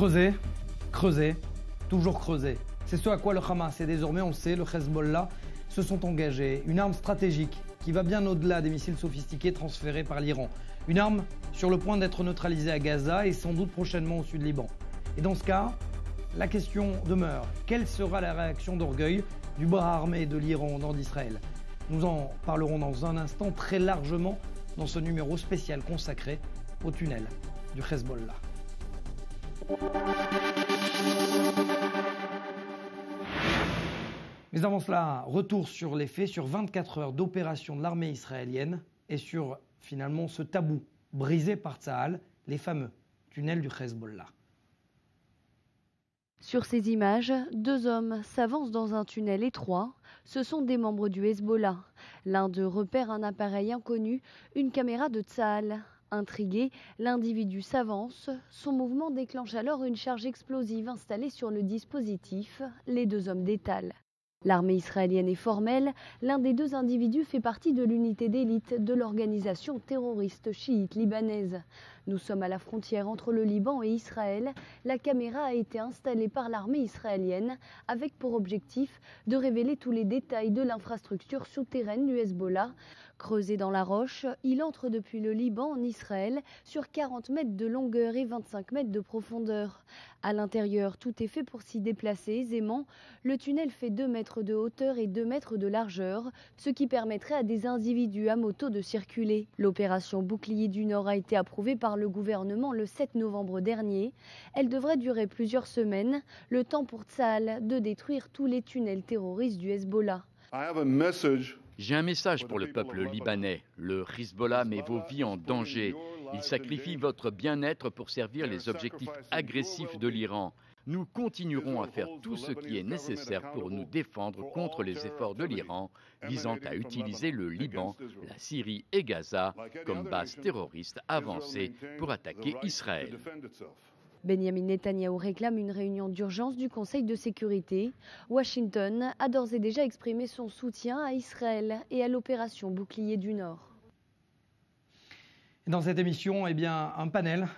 Creuser, creuser, toujours creuser. C'est ce à quoi le Hamas et désormais, on le sait, le Hezbollah se sont engagés. Une arme stratégique qui va bien au-delà des missiles sophistiqués transférés par l'Iran. Une arme sur le point d'être neutralisée à Gaza et sans doute prochainement au sud Liban. Et dans ce cas, la question demeure. Quelle sera la réaction d'orgueil du bras armé de l'Iran au nord d'Israël? Nous en parlerons dans un instant très largement dans ce numéro spécial consacré au tunnel du Hezbollah. Mais avant cela, retour sur les faits, sur 24 heures d'opération de l'armée israélienne et sur finalement ce tabou brisé par Tsahal, les fameux tunnels du Hezbollah. Sur ces images, deux hommes s'avancent dans un tunnel étroit. Ce sont des membres du Hezbollah. L'un d'eux repère un appareil inconnu, une caméra de Tsahal. Intrigué, l'individu s'avance. Son mouvement déclenche alors une charge explosive installée sur le dispositif. Les deux hommes détalent. L'armée israélienne est formelle. L'un des deux individus fait partie de l'unité d'élite de l'organisation terroriste chiite libanaise. Nous sommes à la frontière entre le Liban et Israël. La caméra a été installée par l'armée israélienne avec pour objectif de révéler tous les détails de l'infrastructure souterraine du Hezbollah. Creusé dans la roche, il entre depuis le Liban en Israël sur 40 mètres de longueur et 25 mètres de profondeur. À l'intérieur, tout est fait pour s'y déplacer aisément. Le tunnel fait 2 mètres de hauteur et 2 mètres de largeur, ce qui permettrait à des individus à moto de circuler. L'opération Bouclier du Nord a été approuvée par le gouvernement le 7 novembre dernier. Elle devrait durer plusieurs semaines, le temps pour Tsahal de détruire tous les tunnels terroristes du Hezbollah. J'ai un message pour le peuple libanais. Le Hezbollah met vos vies en danger. Il sacrifie votre bien-être pour servir les objectifs agressifs de l'Iran. Nous continuerons à faire tout ce qui est nécessaire pour nous défendre contre les efforts de l'Iran visant à utiliser le Liban, la Syrie et Gaza comme base terroriste avancée pour attaquer Israël. Benjamin Netanyahou réclame une réunion d'urgence du Conseil de sécurité. Washington a d'ores et déjà exprimé son soutien à Israël et à l'opération Bouclier du Nord. Dans cette émission, eh bien, un panel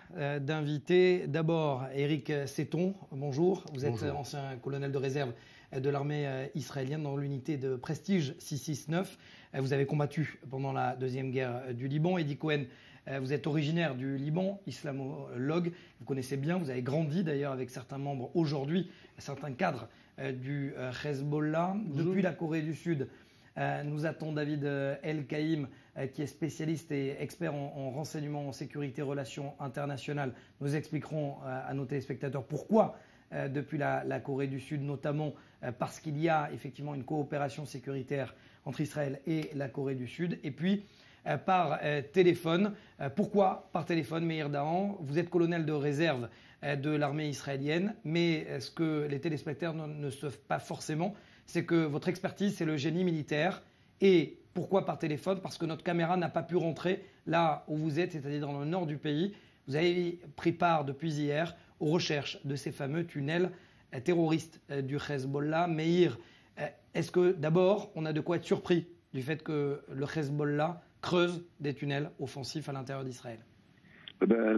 d'invités. D'abord, Éric Seton, bonjour. Vous êtes ancien colonel de réserve de l'armée israélienne dans l'unité de Prestige 669. Vous avez combattu pendant la deuxième guerre du Liban. Eddie Cohen, vous êtes originaire du Liban, islamologue. Vous connaissez bien, vous avez grandi d'ailleurs avec certains membres aujourd'hui, certains cadres du Hezbollah. Depuis la Corée du Sud, nous attend David El-Kaïm, qui est spécialiste et expert en renseignement, en sécurité, relations internationales. Nous expliquerons à nos téléspectateurs pourquoi depuis la Corée du Sud, notamment parce qu'il y a effectivement une coopération sécuritaire entre Israël et la Corée du Sud. Et puis, par téléphone. Pourquoi par téléphone, Meir Dahan? Vous êtes colonel de réserve de l'armée israélienne, mais ce que les téléspectateurs ne savent pas forcément, c'est que votre expertise, c'est le génie militaire. Et pourquoi par téléphone? Parce que notre caméra n'a pas pu rentrer là où vous êtes, c'est-à-dire dans le nord du pays. Vous avez pris part depuis hier aux recherches de ces fameux tunnels terroristes du Hezbollah. Meir, est-ce que d'abord, on a de quoi être surpris du fait que le Hezbollah creuse des tunnels offensifs à l'intérieur d'Israël?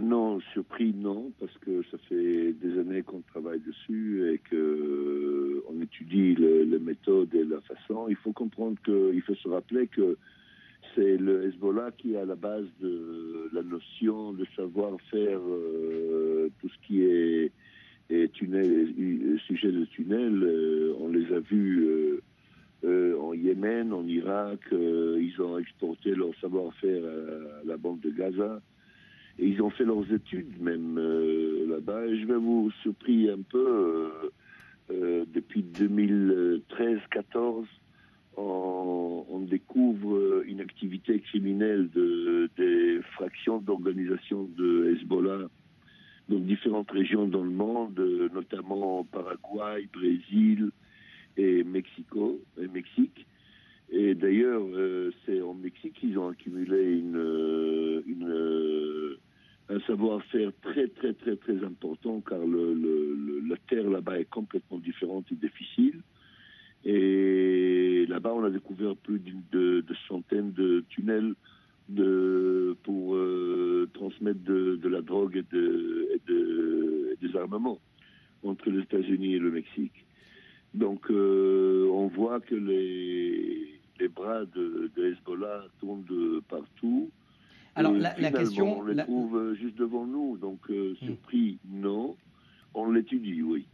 Non, surpris non, parce que ça fait des années qu'on travaille dessus et qu'on étudie les méthodes et la façon. Il faut comprendre il faut se rappeler que c'est le Hezbollah qui est à la base de la notion de savoir faire tout ce qui est tunnel, sujet de tunnel. On les a vus en Yémen, en Irak, ils ont exporté leur savoir-faire à la bande de Gaza et ils ont fait leurs études même là-bas. Et je vais vous surprendre un peu, depuis 2013-14, on découvre une activité criminelle des fractions d'organisation de Hezbollah dans différentes régions dans le monde, notamment Paraguay, Brésil, et Mexique. Et d'ailleurs, c'est en Mexique qu'ils ont accumulé un savoir-faire très important, car la terre là-bas est complètement différente et difficile. Et là-bas, on a découvert plus de centaines de tunnels pour transmettre de la drogue et des armements entre les États-Unis et le Mexique. Donc on voit que les bras de Hezbollah tournent partout. Alors et la question... on les trouve juste devant nous. Donc surpris, non. On l'étudie, oui.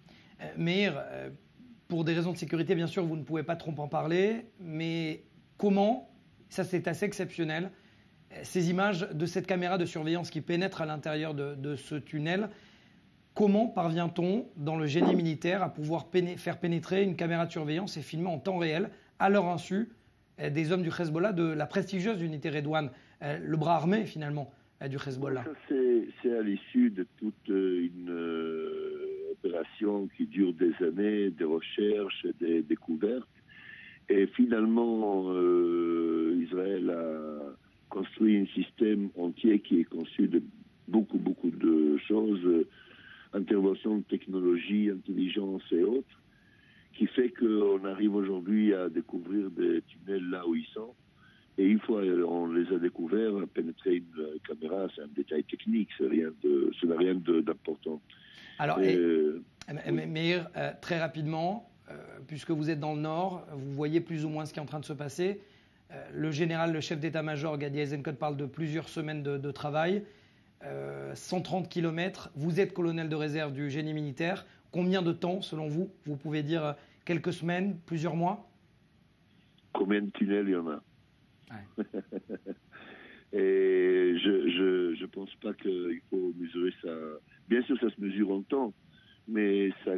Meir, pour des raisons de sécurité, bien sûr, vous ne pouvez pas trop en parler, mais comment, ça c'est assez exceptionnel, ces images de cette caméra de surveillance qui pénètre à l'intérieur de ce tunnel, comment parvient-on, dans le génie militaire, à pouvoir faire pénétrer une caméra de surveillance et filmer en temps réel, à leur insu, des hommes du Hezbollah, de la prestigieuse unité Redouane, le bras armé finalement du Hezbollah? Ça, c'est à l'issue de toute une opération qui dure des années, des recherches, des découvertes. Et finalement, Israël a construit un système entier qui est conçu de beaucoup de choses, intervention de technologie, intelligence et autres, qui fait qu'on arrive aujourd'hui à découvrir des tunnels là où ils sont. Et une fois on les a découverts, pénétrer une caméra, c'est un détail technique, ça n'a rien d'important. Alors, Meir, très rapidement, puisque vous êtes dans le Nord, vous voyez plus ou moins ce qui est en train de se passer. Le général, le chef d'état-major, Gadi Eisenkot, parle de plusieurs semaines de travail. 130 km, vous êtes colonel de réserve du génie militaire. Combien de temps, selon vous? Vous pouvez dire quelques semaines, plusieurs mois? Combien de tunnels il y en a? Ouais. Et je pense pas qu'il faut mesurer ça. Bien sûr, ça se mesure en temps, mais ça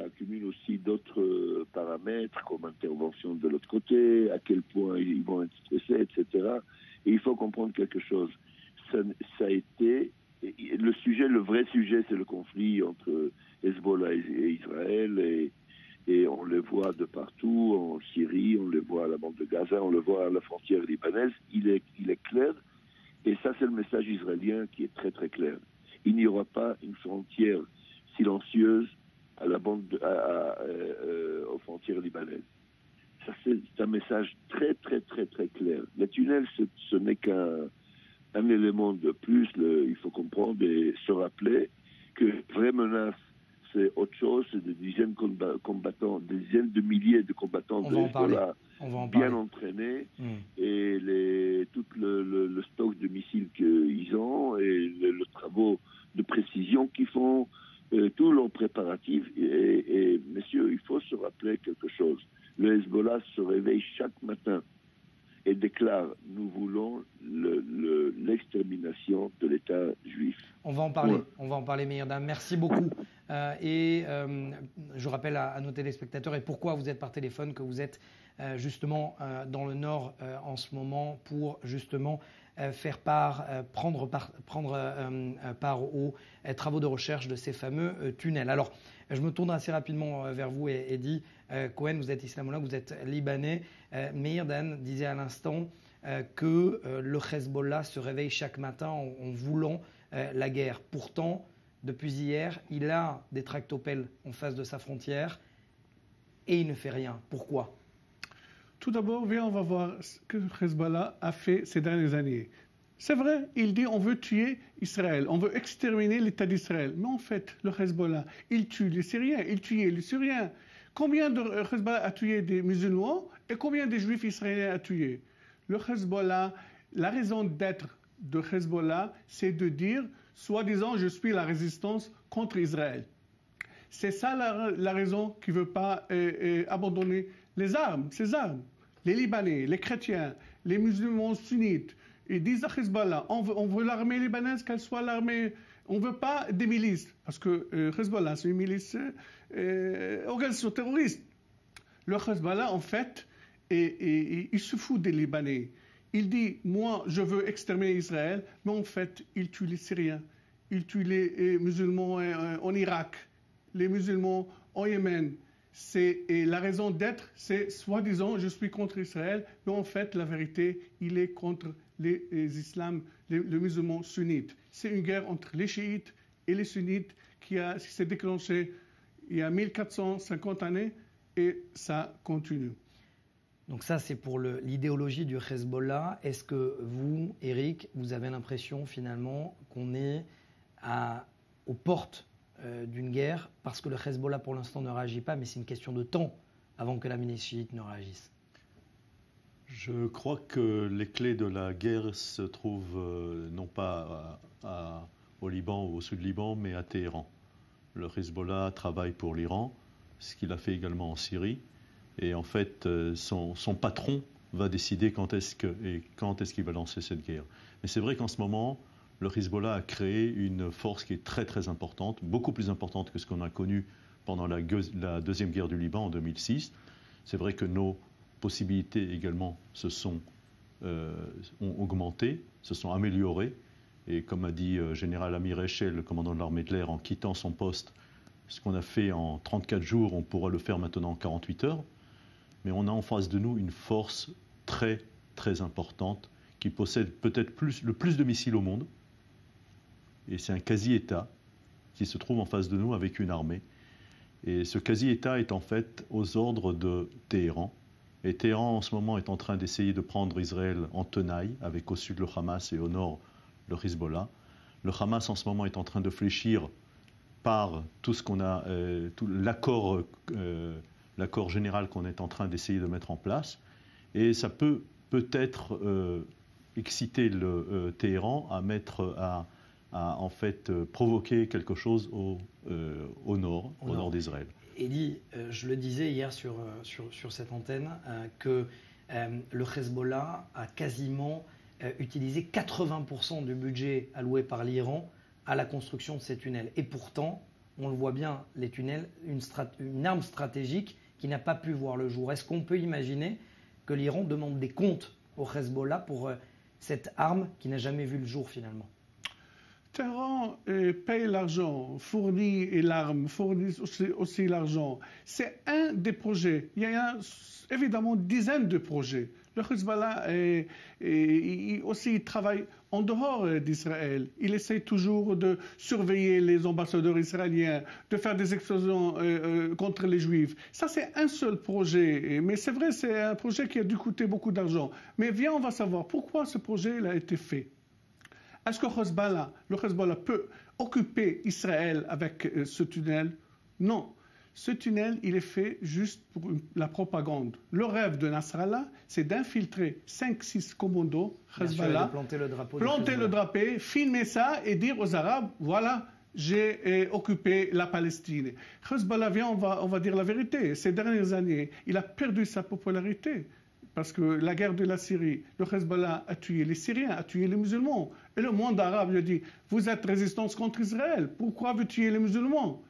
accumule aussi d'autres paramètres, comme intervention de l'autre côté, à quel point ils vont être stressés, etc. Et il faut comprendre quelque chose. Ça a été le vrai sujet, c'est le conflit entre Hezbollah et Israël, et on le voit de partout, en Syrie, on le voit à la bande de Gaza, on le voit à la frontière libanaise. Il est clair, et ça c'est le message israélien qui est très très clair. Il n'y aura pas une frontière silencieuse à la aux frontières libanaises. Ça c'est un message très très très très clair. Les tunnels, ce n'est qu'un élément de plus. Il faut comprendre et se rappeler que vraie menace, c'est autre chose, c'est des dizaines de combattants, des dizaines de milliers de combattants de Hezbollah bien entraînés, et tout le stock de missiles qu'ils ont, et le travaux de précision qu'ils font, tous leurs préparatifs. Et messieurs, il faut se rappeler quelque chose. Le Hezbollah se réveille chaque matin et déclare: nous voulons l'extermination de l'État juif. On va en parler, Meir Dam. Merci beaucoup. Je rappelle à nos téléspectateurs et pourquoi vous êtes par téléphone, que vous êtes justement dans le Nord en ce moment pour justement prendre part aux travaux de recherche de ces fameux tunnels. Alors, je me tourne assez rapidement vers vous, Eddie Cohen, vous êtes islamologue, vous êtes libanais. Meir Dan disait à l'instant que le Hezbollah se réveille chaque matin en voulant la guerre. Pourtant, depuis hier, il a des tractopelles en face de sa frontière et il ne fait rien. Pourquoi? Tout d'abord, on va voir ce que Hezbollah a fait ces dernières années. C'est vrai, il dit on veut tuer Israël, on veut exterminer l'État d'Israël. Mais en fait, le Hezbollah, il tue les Syriens, il tue les Syriens. Combien de Hezbollah a tué des musulmans et combien de juifs israéliens a tué? Le Hezbollah, la raison d'être de Hezbollah, c'est de dire, soi-disant, je suis la résistance contre Israël. C'est ça la raison qui ne veut pas abandonner les armes, ces armes. Les Libanais, les chrétiens, les musulmans sunnites, ils disent à Hezbollah, on veut l'armée libanaise, qu'elle soit l'armée. On ne veut pas des milices, parce que Hezbollah, c'est une milice, organisation terroriste. Le Hezbollah, en fait, il se fout des Libanais. Il dit, moi, je veux exterminer Israël, mais en fait, il tue les Syriens, il tue les musulmans en Irak, les musulmans en Yémen. Et la raison d'être, c'est soi-disant, je suis contre Israël, mais en fait, la vérité, il est contre les musulmans sunnites. C'est une guerre entre les chiites et les sunnites qui s'est déclenchée il y a 1450 années et ça continue. Donc ça, c'est pour l'idéologie du Hezbollah. Est-ce que vous, Eric, vous avez l'impression finalement qu'on est aux portes d'une guerre, parce que le Hezbollah pour l'instant ne réagit pas, mais c'est une question de temps avant que la milice chiite ne réagisse? Je crois que les clés de la guerre se trouvent non pas au Liban ou au sud Liban, mais à Téhéran. Le Hezbollah travaille pour l'Iran, ce qu'il a fait également en Syrie, et en fait son patron va décider quand est-ce qu'il va lancer cette guerre. Mais c'est vrai qu'en ce moment, le Hezbollah a créé une force qui est très très importante, beaucoup plus importante que ce qu'on a connu pendant la deuxième guerre du Liban en 2006. C'est vrai que nos possibilités également ont augmenté, se sont améliorées. Et comme a dit général Amir Echel, le commandant de l'armée de l'air, en quittant son poste, ce qu'on a fait en 34 jours, on pourra le faire maintenant en 48 heures. Mais on a en face de nous une force très très importante qui possède peut-être le plus de missiles au monde. Et c'est un quasi-État qui se trouve en face de nous avec une armée. Et ce quasi-État est en fait aux ordres de Téhéran. Et Téhéran en ce moment est en train d'essayer de prendre Israël en tenaille, avec au sud le Hamas et au nord le Hezbollah. Le Hamas en ce moment est en train de fléchir par tout ce qu'on a, l'accord général qu'on est en train d'essayer de mettre en place. Et ça peut peut-être exciter le Téhéran à en fait provoquer quelque chose au nord d'Israël. Eddie, je le disais hier sur cette antenne, que le Hezbollah a quasiment utilisé 80% du budget alloué par l'Iran à la construction de ces tunnels. Et pourtant, on le voit bien, les tunnels, une arme stratégique qui n'a pas pu voir le jour. Est-ce qu'on peut imaginer que l'Iran demande des comptes au Hezbollah pour cette arme qui n'a jamais vu le jour finalement? Téhéran paye l'argent, fournit l'arme, fournit aussi l'argent. C'est un des projets. Il y a évidemment dizaines de projets. Le Hezbollah aussi travaille en dehors d'Israël. Il essaie toujours de surveiller les ambassadeurs israéliens, de faire des explosions contre les Juifs. Ça, c'est un seul projet. Mais c'est vrai, c'est un projet qui a dû coûter beaucoup d'argent. Mais viens, on va savoir pourquoi ce projet a été fait. Est-ce que le Hezbollah peut occuper Israël avec ce tunnel? Non. Ce tunnel, il est fait juste pour la propagande. Le rêve de Nasrallah, c'est d'infiltrer 5-6 commandos Hezbollah, planter le drapeau, filmer ça et dire aux Arabes, voilà, j'ai occupé la Palestine. Hezbollah, viens, on va dire la vérité. Ces dernières années, il a perdu sa popularité. Parce que la guerre de la Syrie, le Hezbollah a tué les Syriens, a tué les musulmans. Et le monde arabe lui a dit, vous êtes résistance contre Israël, pourquoi vous tuez les musulmans?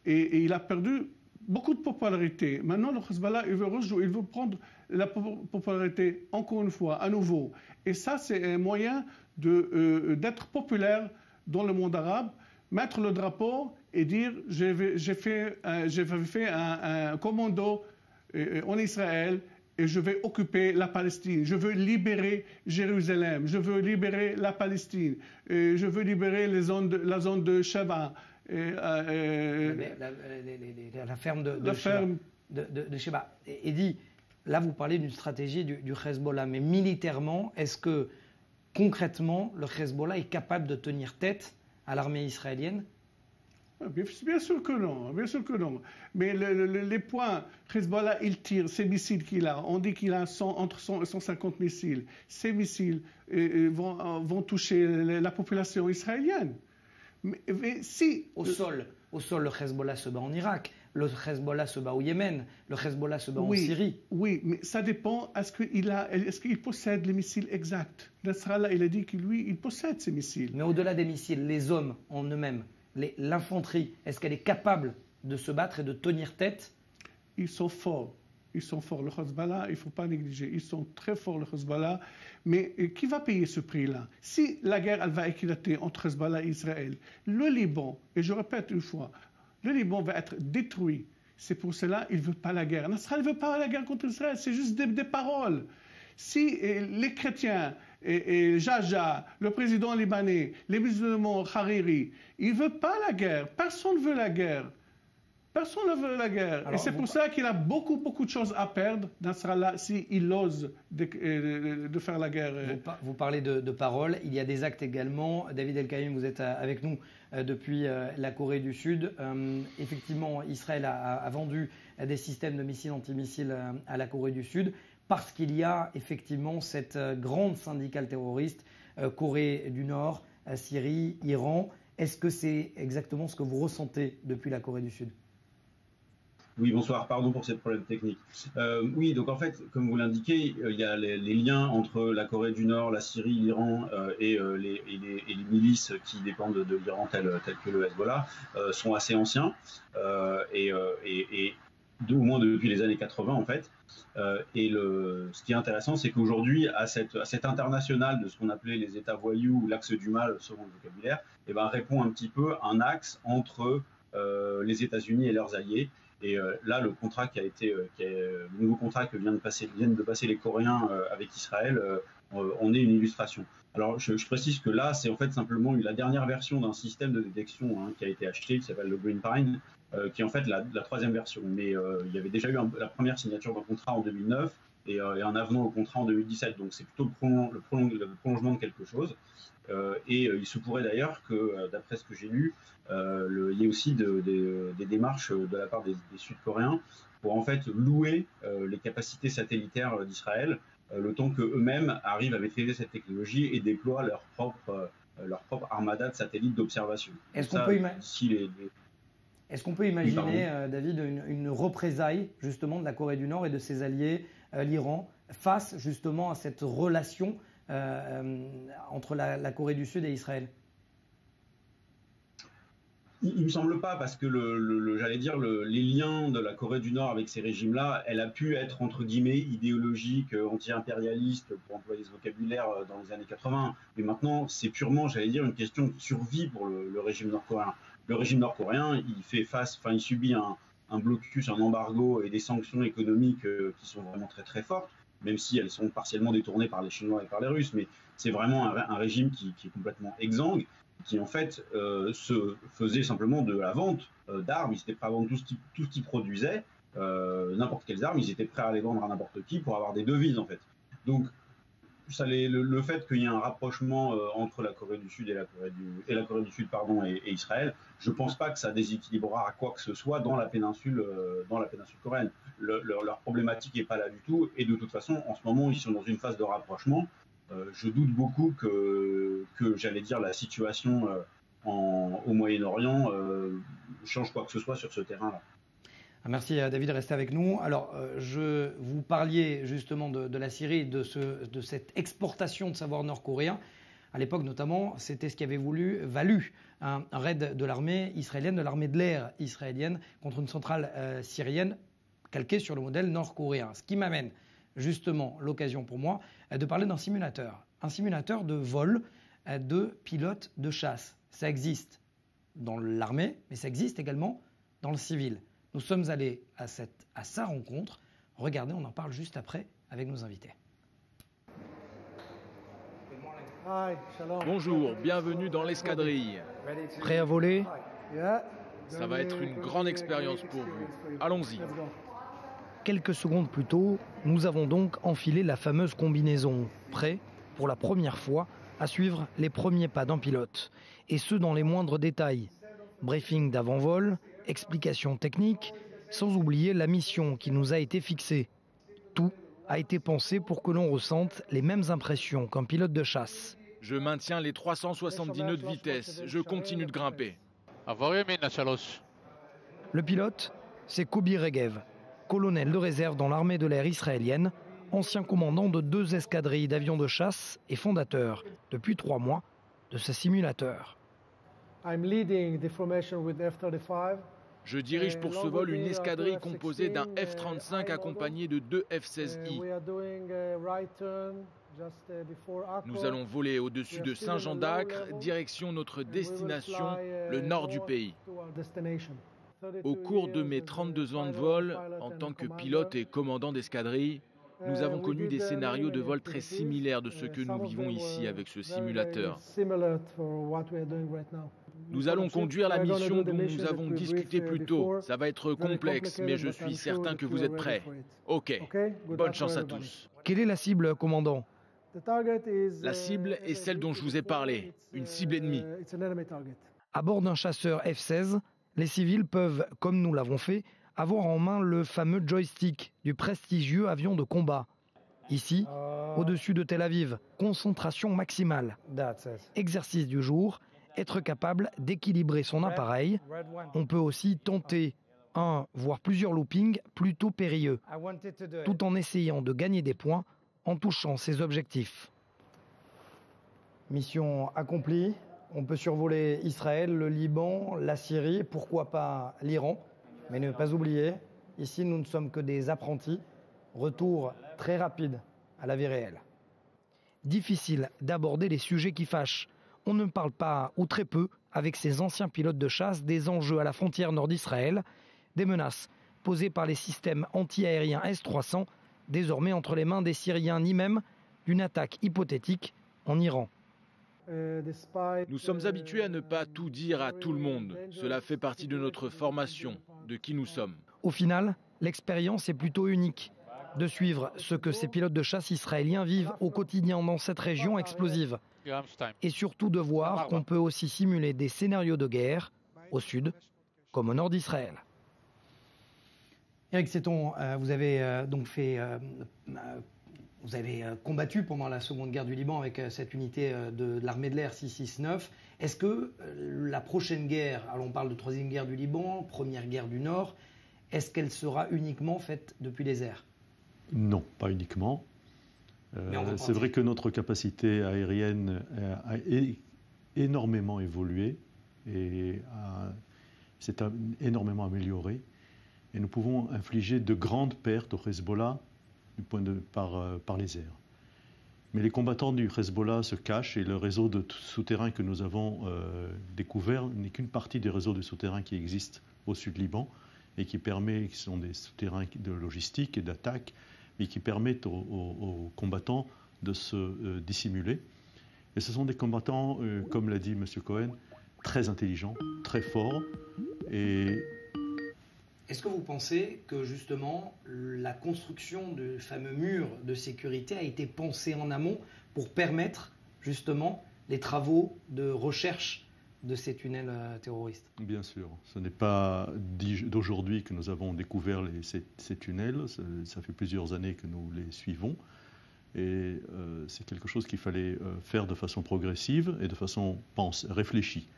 Et il a perdu beaucoup de popularité. Maintenant, le Hezbollah, il veut rejouer, il veut prendre la popularité encore une fois, à nouveau. Et ça, c'est un moyen d'être populaire dans le monde arabe, mettre le drapeau et dire, j'ai fait un commando en Israël, et je vais occuper la Palestine. Je veux libérer Jérusalem. Je veux libérer la Palestine. Je veux libérer la zone de Sheba. La ferme de Sheba. Et dit, là vous parlez d'une stratégie du Hezbollah, mais militairement, est-ce que concrètement le Hezbollah est capable de tenir tête à l'armée israélienne? Bien sûr que non, bien sûr que non. Mais les points, Hezbollah, il tire ces missiles qu'il a. On dit qu'il a entre 100 et 150 missiles. Ces missiles vont toucher la population israélienne. Mais si au sol, le Hezbollah se bat en Irak, le Hezbollah se bat au Yémen, le Hezbollah se bat en Syrie. Oui, mais ça dépend. Est-ce qu'il possède les missiles exacts? Nasrallah, il a dit que lui, il possède ces missiles. Mais au-delà des missiles, les hommes en eux-mêmes, l'infanterie, est-ce qu'elle est capable de se battre et de tenir tête? Ils sont forts. Ils sont forts. Le Hezbollah, il ne faut pas négliger. Ils sont très forts, le Hezbollah. Mais qui va payer ce prix-là? Si la guerre elle va éclater entre Hezbollah et Israël, le Liban, et je répète une fois, le Liban va être détruit. C'est pour cela qu'il ne veut pas la guerre. Nasrallah ne veut pas la guerre contre Israël. C'est juste des paroles. Si les chrétiens et Jaja, le président libanais, les musulmans, Hariri, ils ne veulent pas la guerre. Personne ne veut la guerre. Personne ne veut la guerre. Alors, et c'est pour ça qu'il a beaucoup de choses à perdre, Nasrallah, s'il ose de faire la guerre. Vous parlez de paroles, il y a des actes également. David El-Kaïm, vous êtes avec nous depuis la Corée du Sud. Effectivement, Israël a vendu des systèmes de missiles antimissiles à la Corée du Sud parce qu'il y a effectivement cette grande syndicale terroriste, Corée du Nord, Syrie, Iran. Est-ce que c'est exactement ce que vous ressentez depuis la Corée du Sud ? Oui, bonsoir, pardon pour ces problèmes techniques. Oui, donc en fait, comme vous l'indiquez, il y a les liens entre la Corée du Nord, la Syrie, l'Iran et les milices qui dépendent de l'Iran, telles que le Hezbollah, sont assez anciens, au moins depuis les années 80 en fait. Ce qui est intéressant, c'est qu'aujourd'hui, à cette internationale de ce qu'on appelait les États voyous ou l'axe du mal, selon le vocabulaire, répond un petit peu un axe entre les États-Unis et leurs alliés. Et là, le contrat le nouveau contrat que viennent de passer les Coréens avec Israël, en est une illustration. Alors, je précise que là, c'est en fait simplement la dernière version d'un système de détection qui a été acheté, qui s'appelle le Green Pine, qui est en fait la troisième version. Mais il y avait déjà eu la première signature d'un contrat en 2009 et un avenant au contrat en 2017. Donc, c'est plutôt le prolongement de quelque chose. Il se pourrait d'ailleurs que, d'après ce que j'ai lu, il y ait aussi des démarches de la part des Sud-Coréens pour en fait louer les capacités satellitaires d'Israël, le temps qu'eux-mêmes arrivent à maîtriser cette technologie et déploient leur propre armada de satellites d'observation. Est-ce qu'on peut imaginer, David, une représaille justement de la Corée du Nord et de ses alliés, l'Iran, face justement à cette relation entre la Corée du Sud et Israël? Il ne me semble pas, parce que les liens de la Corée du Nord avec ces régimes-là, elle a pu être entre guillemets idéologique, anti-impérialiste, pour employer ce vocabulaire, dans les années 80. Mais maintenant, c'est purement, une question de survie pour le régime nord-coréen. Le régime nord-coréen, il subit un blocus, un embargo et des sanctions économiques qui sont vraiment très très fortes, même si elles sont partiellement détournées par les Chinois et par les Russes. Mais c'est vraiment un régime qui est complètement exsangue, qui en fait se faisait simplement de la vente d'armes. Ils étaient prêts à vendre tout ce qu'ils produisaient, n'importe quelles armes, ils étaient prêts à les vendre à n'importe qui pour avoir des devises en fait. Donc le fait qu'il y ait un rapprochement entre la Corée du Sud et la Corée du Sud et Israël, je ne pense pas que ça déséquilibrera à quoi que ce soit dans la péninsule coréenne. Leur problématique n'est pas là du tout, et de toute façon, en ce moment, ils sont dans une phase de rapprochement. Je doute beaucoup que la situation au Moyen-Orient change quoi que ce soit sur ce terrain-là. Merci David, restez avec nous. Alors, vous parliez justement de la Syrie, de cette exportation de savoir nord-coréen. À l'époque notamment, c'était ce qui avait valu un raid de l'armée israélienne, de l'armée de l'air israélienne, contre une centrale syrienne calquée sur le modèle nord-coréen. Ce qui m'amène justement l'occasion pour moi de parler d'un simulateur. Un simulateur de vol de pilotes de chasse. Ça existe dans l'armée, mais ça existe également dans le civil. Nous sommes allés à sa rencontre. Regardez, on en parle juste après avec nos invités. Bonjour, bienvenue dans l'escadrille. Prêt à voler? Ça va être une grande expérience pour vous. Allons-y. Quelques secondes plus tôt, nous avons donc enfilé la fameuse combinaison, prêts, pour la première fois, à suivre les premiers pas d'un pilote. Et ce, dans les moindres détails. Briefing d'avant-vol, explications techniques, sans oublier la mission qui nous a été fixée. Tout a été pensé pour que l'on ressente les mêmes impressions qu'un pilote de chasse. Je maintiens les 370 nœuds de vitesse. Je continue de grimper. Le pilote, c'est Kobi Regev, colonel de réserve dans l'armée de l'air israélienne, ancien commandant de 2 escadrilles d'avions de chasse et fondateur, depuis 3 mois, de ce simulateur. Je dirige pour ce vol une escadrille composée d'un F-35 accompagné de 2 F-16I. Nous allons voler au-dessus de Saint-Jean d'Acre, direction notre destination, le nord du pays. Au cours de mes 32 ans de vol, en tant que pilote et commandant d'escadrille, nous avons connu des scénarios de vol très similaires de ce que nous vivons ici avec ce simulateur. Nous allons conduire la mission dont nous avons discuté plus tôt. Ça va être complexe, mais je suis certain que vous êtes prêts. Ok, bonne chance à tous. Quelle est la cible, commandant? La cible est celle dont je vous ai parlé, une cible ennemie. À bord d'un chasseur F-16, les civils peuvent, comme nous l'avons fait, avoir en main le fameux joystick du prestigieux avion de combat. Ici, au-dessus de Tel Aviv, concentration maximale. Exercice du jour, être capable d'équilibrer son appareil. On peut aussi tenter un, voire plusieurs loopings plutôt périlleux, tout en essayant de gagner des points en touchant ses objectifs. Mission accomplie. On peut survoler Israël, le Liban, la Syrie, pourquoi pas l'Iran. Mais ne pas oublier, ici nous ne sommes que des apprentis. Retour très rapide à la vie réelle. Difficile d'aborder les sujets qui fâchent. On ne parle pas, ou très peu, avec ces anciens pilotes de chasse, des enjeux à la frontière nord d'Israël, des menaces posées par les systèmes anti-aériens S-300, désormais entre les mains des Syriens, ni même d'une attaque hypothétique en Iran. Nous sommes habitués à ne pas tout dire à tout le monde. Cela fait partie de notre formation, de qui nous sommes. Au final, l'expérience est plutôt unique. De suivre ce que ces pilotes de chasse israéliens vivent au quotidien dans cette région explosive. Et surtout de voir qu'on peut aussi simuler des scénarios de guerre, au sud comme au nord d'Israël. Éric Seton, vous avez donc vous avez combattu pendant la Seconde Guerre du Liban avec cette unité de l'armée de l'air 669. Est-ce que la prochaine guerre, alors on parle de Troisième Guerre du Liban, Première Guerre du Nord, est-ce qu'elle sera uniquement faite depuis les airs? Non, pas uniquement. C'est vrai que notre capacité aérienne a énormément évolué et s'est énormément améliorée. Et nous pouvons infliger de grandes pertes au Hezbollah par les airs. Mais les combattants du Hezbollah se cachent et le réseau de souterrains que nous avons découvert n'est qu'une partie des réseaux de souterrains qui existent au sud Liban et qui sont des souterrains de logistique et d'attaque, mais qui permettent aux combattants de se dissimuler. Et ce sont des combattants, comme l'a dit M. Cohen, très intelligents, très forts. Est-ce que vous pensez que justement la construction du fameux mur de sécurité a été pensée en amont pour permettre justement les travaux de recherche de ces tunnels terroristes? Bien sûr. Ce n'est pas d'aujourd'hui que nous avons découvert ces tunnels. Ça fait plusieurs années que nous les suivons. Et c'est quelque chose qu'il fallait faire de façon progressive et de façon réfléchie.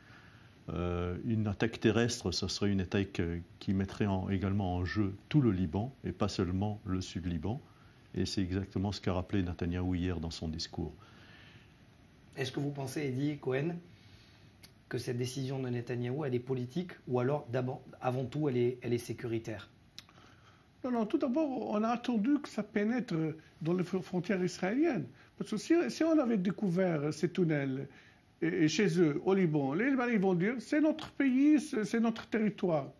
Une attaque terrestre, ce serait une attaque qui mettrait également en jeu tout le Liban et pas seulement le sud-Liban. Et c'est exactement ce qu'a rappelé Netanyahou hier dans son discours. Est-ce que vous pensez, Eddie Cohen, que cette décision de Netanyahou, elle est politique ou alors avant tout elle est sécuritaire? Non, tout d'abord, on a attendu que ça pénètre dans les frontières israéliennes. Parce que si on avait découvert ces tunnels et chez eux, au Liban, les Libanais vont dire c'est notre pays, c'est notre territoire.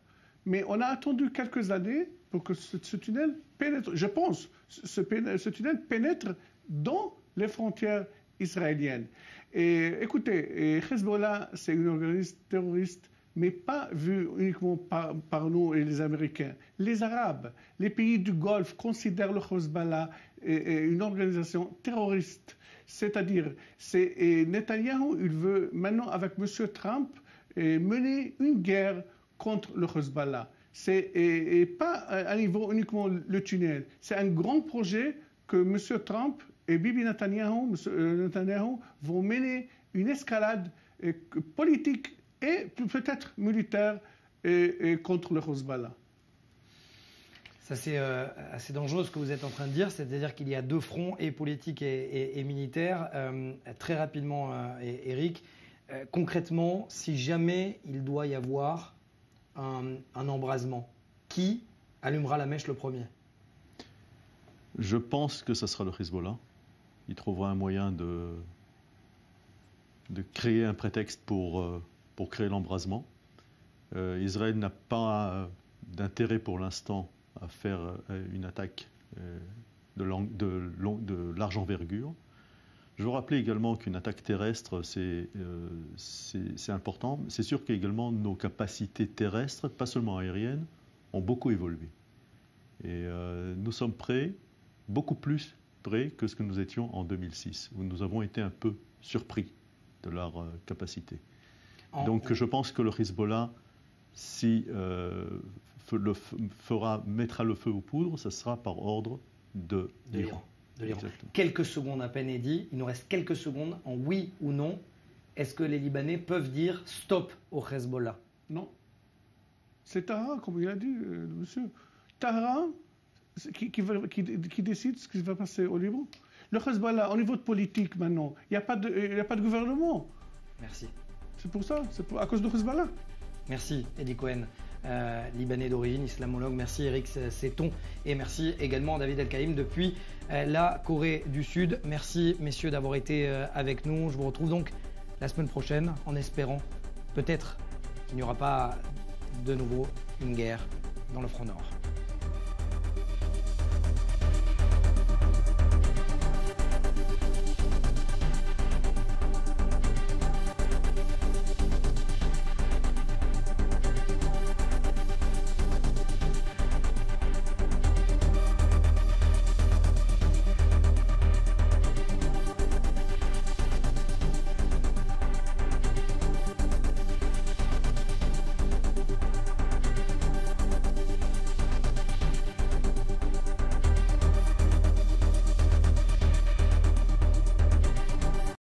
Mais on a attendu quelques années pour que ce tunnel pénètre, je pense, ce tunnel pénètre dans les frontières israéliennes. Et écoutez, Hezbollah, c'est une organisation terroriste, mais pas vu uniquement par nous et les Américains. Les Arabes, les pays du Golfe considèrent le Hezbollah une organisation terroriste. C'est-à-dire, Netanyahou, il veut maintenant, avec M. Trump, mener une guerre contre le Hezbollah. Et pas à niveau uniquement le tunnel. C'est un grand projet que M. Trump et Bibi Netanyahou vont mener une escalade politique et peut-être militaire contre le Hezbollah. Ça, c'est assez dangereux ce que vous êtes en train de dire, c'est-à-dire qu'il y a deux fronts, et politique et militaire. Très rapidement, Éric, concrètement, si jamais il doit y avoir un embrasement, qui allumera la mèche le premier? Je pense que ce sera le Hezbollah. Il trouvera un moyen de créer un prétexte pour créer l'embrasement. Israël n'a pas d'intérêt pour l'instant à faire une attaque de large envergure. Je veux rappeler également qu'une attaque terrestre, c'est important. C'est sûr qu'également nos capacités terrestres, pas seulement aériennes, ont beaucoup évolué. Et nous sommes prêts, beaucoup plus prêts que ce que nous étions en 2006, où nous avons été un peu surpris de leur capacité. Donc je pense que le Hezbollah, si mettra le feu aux poudres, ça sera par ordre de l'Iran. Quelques secondes à peine, Eddy. Il nous reste quelques secondes en oui ou non. Est-ce que les Libanais peuvent dire stop au Hezbollah? Non. C'est Tahran, comme il a dit, le monsieur. Tahran qui décide ce qui va passer au Liban. Le Hezbollah, au niveau de politique maintenant, il n'y a pas de gouvernement. Merci. C'est pour ça, à cause du Hezbollah. Merci, Eddy Cohen, Libanais d'origine, islamologue. Merci, Eric Seton. Et merci également, David El-Kaïm, depuis la Corée du Sud. Merci, messieurs, d'avoir été avec nous. Je vous retrouve donc la semaine prochaine, en espérant peut-être qu'il n'y aura pas de nouveau une guerre dans le front nord.